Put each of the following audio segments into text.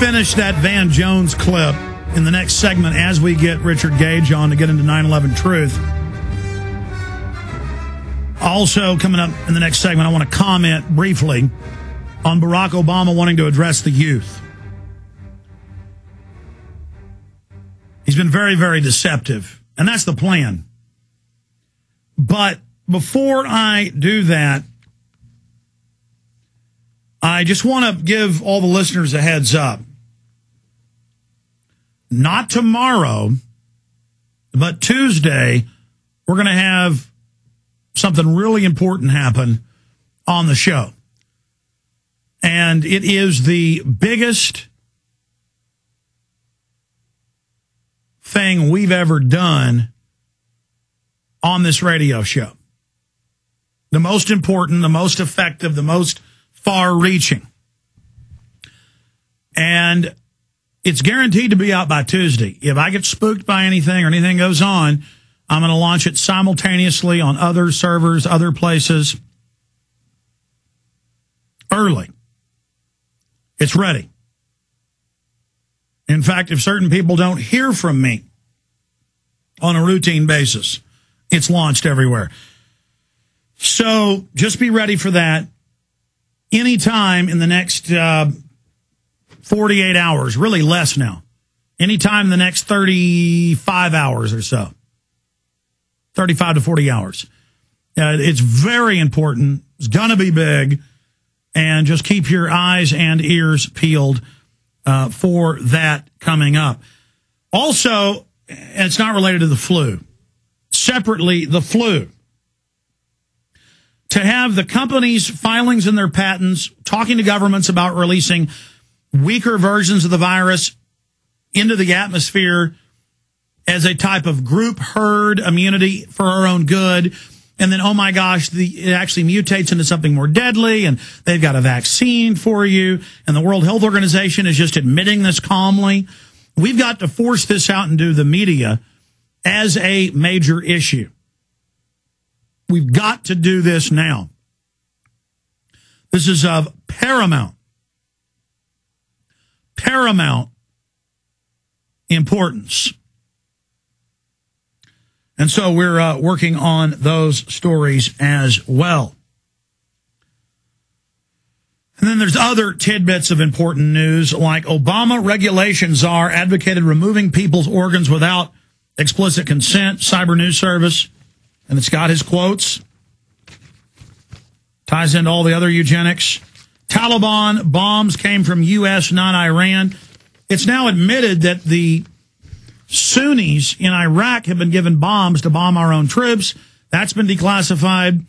finish that Van Jones clip in the next segment as we get Richard Gage on to get into 9/11 Truth. Also, coming up in the next segment, I want to comment briefly on Barack Obama wanting to address the youth. He's been very, very deceptive, and that's the plan. But before I do that, I just want to give all the listeners a heads up. Not tomorrow, but Tuesday, we're going to have something really important happen on the show. And it is the biggest thing we've ever done on this radio show. The most important, the most effective, the most far-reaching. And it's guaranteed to be out by Tuesday. If I get spooked by anything or anything goes on, I'm going to launch it simultaneously on other servers, other places, early. It's ready. In fact, if certain people don't hear from me on a routine basis, it's launched everywhere. So just be ready for that anytime in the next 48 hours, really less now. Anytime in the next 35 hours or so. 35 to 40 hours. It's very important. It's going to be big. And just keep your eyes and ears peeled for that coming up. Also, and it's not related to the flu. Separately, the flu. To have the companies' filings in their patents, talking to governments about releasing weaker versions of the virus into the atmosphere as a type of group herd immunity for our own good. And then, oh my gosh, it actually mutates into something more deadly, and they've got a vaccine for you. And the World Health Organization is just admitting this calmly. We've got to force this out into the media as a major issue. We've got to do this now. This is of paramount importance. And so we're working on those stories as well. And then there's other tidbits of important news, like Obama regulation czar advocated removing people's organs without explicit consent, Cyber News Service. And it's got his quotes. Ties into all the other eugenics. Taliban bombs came from U.S., not Iran. It's now admitted that the Sunnis in Iraq have been given bombs to bomb our own troops. That's been declassified.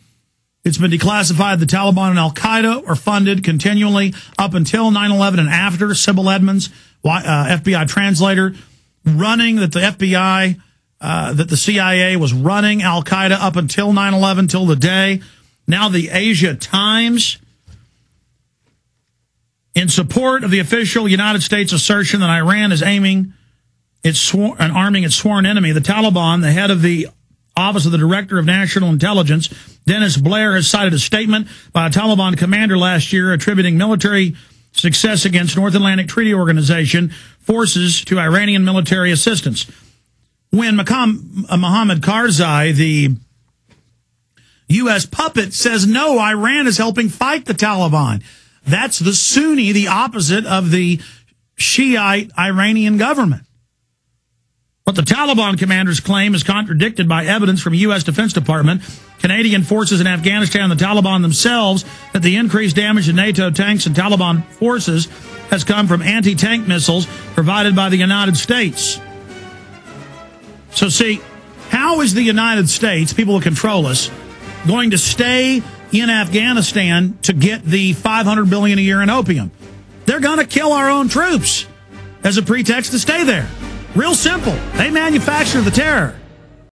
It's been declassified. The Taliban and Al-Qaeda are funded continually up until 9/11 and after. Sybil Edmonds, FBI translator, running that the FBI, that the CIA was running Al-Qaeda up until 9/11, till the day. Now the Asia Times, in support of the official United States assertion that Iran is aiming and arming its sworn enemy, the Taliban, the head of the Office of the Director of National Intelligence, Dennis Blair, has cited a statement by a Taliban commander last year attributing military success against North Atlantic Treaty Organization forces to Iranian military assistance. When Mohammad Karzai, the U.S. puppet, says, no, Iran is helping fight the Taliban. That's the Sunni, the opposite of the Shiite Iranian government. What the Taliban commanders claim is contradicted by evidence from U.S. Defense Department, Canadian forces in Afghanistan, and the Taliban themselves, that the increased damage to NATO tanks and Taliban forces has come from anti-tank missiles provided by the United States. So see, how is the United States, people who control us, going to stay in Afghanistan to get the $500 billion a year in opium? They're going to kill our own troops as a pretext to stay there. Real simple. They manufacture the terror.